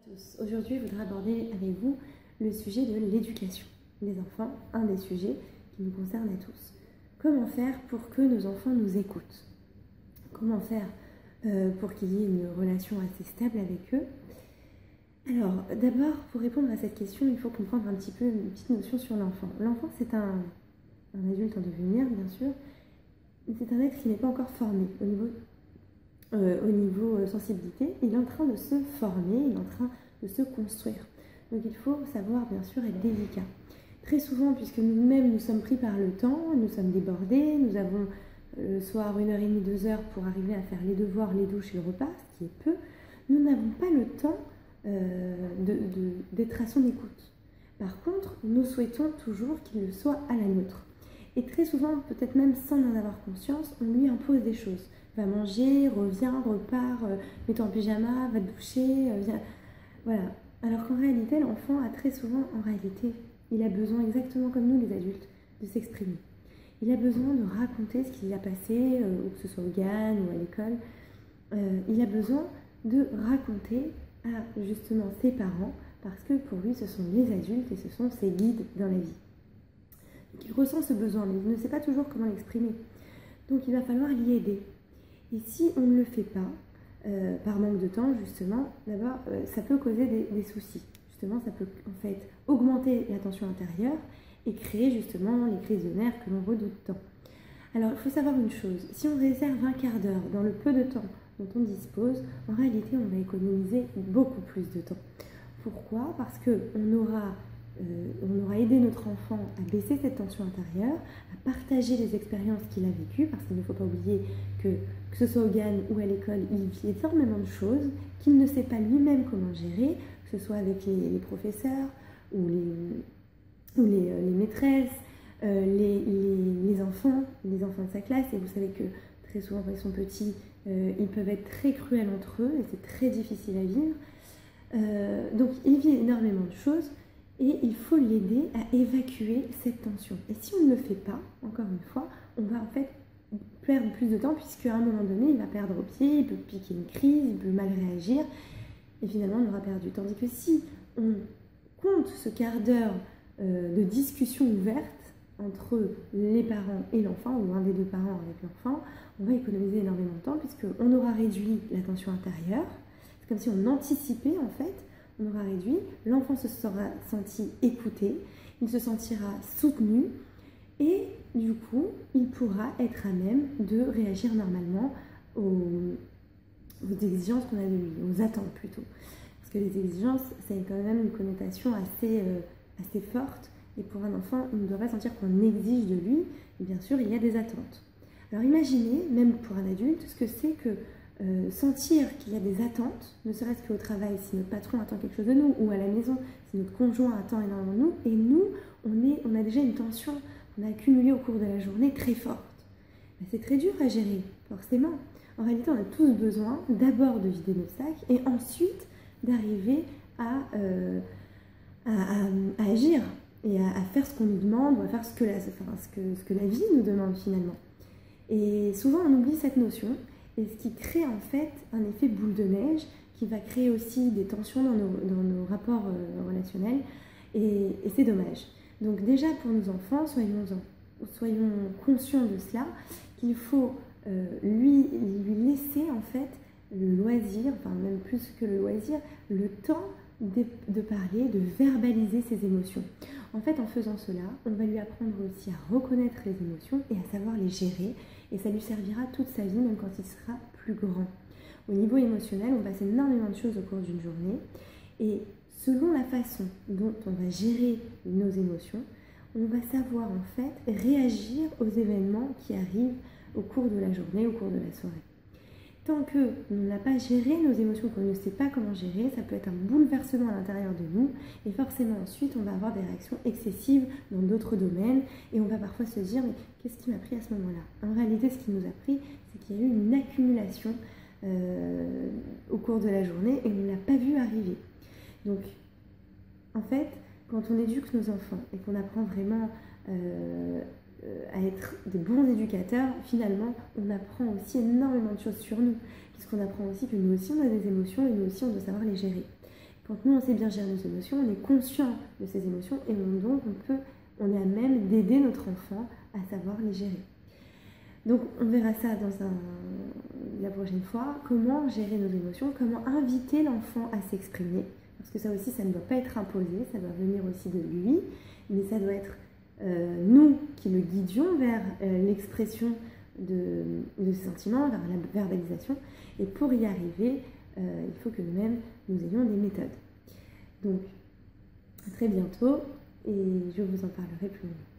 tous. Aujourd'hui, je voudrais aborder avec vous le sujet de l'éducation des enfants, un des sujets qui nous concerne à tous. Comment faire pour que nos enfants nous écoutent? Comment faire pour qu'il y ait une relation assez stable avec eux? Alors, d'abord, pour répondre à cette question, il faut comprendre un petit peu une petite notion sur l'enfant. L'enfant, c'est un adulte en devenir, bien sûr, mais c'est un être qui n'est pas encore formé au niveau sensibilité. Il est en train de se former, il est en train de se construire. Donc il faut savoir, bien sûr, être délicat. Très souvent, puisque nous-mêmes nous sommes pris par le temps, nous sommes débordés, nous avons le soir 1h30, 2 heures pour arriver à faire les devoirs, les douches et le repas, ce qui est peu, nous n'avons pas le temps d'être à son écoute. Par contre, nous souhaitons toujours qu'il le soit à la nôtre. Et très souvent, peut-être même sans en avoir conscience, on lui impose des choses. Va manger, reviens, repart, mets-toi en pyjama, va te doucher, viens. Voilà. Alors qu'en réalité, l'enfant a très souvent, il a besoin, exactement comme nous les adultes, de s'exprimer. Il a besoin de raconter ce qu'il a passé, que ce soit au GAN ou à l'école. Il a besoin de raconter à justement ses parents, parce que pour lui, ce sont les adultes et ce sont ses guides dans la vie. Donc, il ressent ce besoin, mais il ne sait pas toujours comment l'exprimer. Donc il va falloir l'y aider. Et si on ne le fait pas, par manque de temps, justement, d'abord, ça peut causer des soucis. Justement, ça peut en fait augmenter la tension intérieure et créer justement les crises de nerfs que l'on redoute tant. Alors, il faut savoir une chose, si on réserve un quart d'heure dans le peu de temps dont on dispose, en réalité, on va économiser beaucoup plus de temps. Pourquoi? Parce qu'on aura aidé notre enfant à baisser cette tension intérieure, à partager les expériences qu'il a vécues, parce qu'il ne faut pas oublier que ce soit au GAN ou à l'école, il vit énormément de choses qu'il ne sait pas lui-même comment gérer, que ce soit avec les professeurs ou les maîtresses, les enfants de sa classe. Et vous savez que très souvent quand ils sont petits, ils peuvent être très cruels entre eux et c'est très difficile à vivre. Donc il vit énormément de choses et il faut l'aider à évacuer cette tension. Et si on ne le fait pas, encore une fois, on va en fait perdre plus de temps puisqu'à un moment donné, il va perdre au pied, il peut piquer une crise, il peut mal réagir et finalement on aura perdu. Tandis que si on compte ce quart d'heure de discussion ouverte entre les parents et l'enfant, ou un des deux parents avec l'enfant, on va économiser énormément de temps puisqu'on aura réduit la tension intérieure. C'est comme si on anticipait en fait, on aura réduit, l'enfant se sera senti écouté, il se sentira soutenu et du coup, il pourra être à même de réagir normalement aux exigences qu'on a de lui, aux attentes plutôt. Parce que les exigences, c'est quand même une connotation assez forte. Et pour un enfant, on ne doit pas sentir qu'on exige de lui. Et bien sûr, il y a des attentes. Alors imaginez, même pour un adulte, ce que c'est que sentir qu'il y a des attentes, ne serait-ce qu'au travail, si notre patron attend quelque chose de nous, ou à la maison, si notre conjoint attend énormément de nous, et nous, on a déjà une tension, on a accumulé au cours de la journée très forte. C'est très dur à gérer, forcément. En réalité, on a tous besoin d'abord de vider nos sacs, et ensuite d'arriver à agir et à faire ce qu'on nous demande, ou à faire ce que la vie nous demande finalement. Et souvent on oublie cette notion, et ce qui crée en fait un effet boule de neige, qui va créer aussi des tensions dans nos rapports relationnels, et c'est dommage. Donc déjà pour nos enfants, soyons conscients de cela, qu'il faut lui laisser en fait le loisir, enfin même plus que le loisir, le temps de parler, de verbaliser ses émotions. En fait, en faisant cela, on va lui apprendre aussi à reconnaître les émotions et à savoir les gérer, et ça lui servira toute sa vie, même quand il sera plus grand. Au niveau émotionnel, on passe énormément de choses au cours d'une journée, et selon la façon dont on va gérer nos émotions, on va savoir en fait réagir aux événements qui arrivent au cours de la journée, au cours de la soirée. Tant qu'on n'a pas géré nos émotions, qu'on ne sait pas comment gérer, ça peut être un bouleversement à l'intérieur de nous, et forcément ensuite on va avoir des réactions excessives dans d'autres domaines, et on va parfois se dire mais qu'est-ce qui m'a pris à ce moment-là? En réalité, ce qui nous a pris, c'est qu'il y a eu une accumulation au cours de la journée et on ne l'a pas vu arriver. Donc en fait, quand on éduque nos enfants et qu'on apprend vraiment à être des bons éducateurs, finalement, on apprend aussi énormément de choses sur nous, puisqu'on apprend aussi que nous aussi, on a des émotions et nous aussi, on doit savoir les gérer. Quand nous, on sait bien gérer nos émotions, on est conscient de ces émotions et donc on est à même d'aider notre enfant à savoir les gérer. Donc on verra ça la prochaine fois, comment gérer nos émotions, comment inviter l'enfant à s'exprimer, parce que ça aussi, ça ne doit pas être imposé, ça doit venir aussi de lui, mais ça doit être nous qui le guidions vers l'expression de sentiments, vers la verbalisation, et pour y arriver, il faut que nous-mêmes, nous ayons des méthodes. Donc, à très bientôt, et je vous en parlerai plus loin.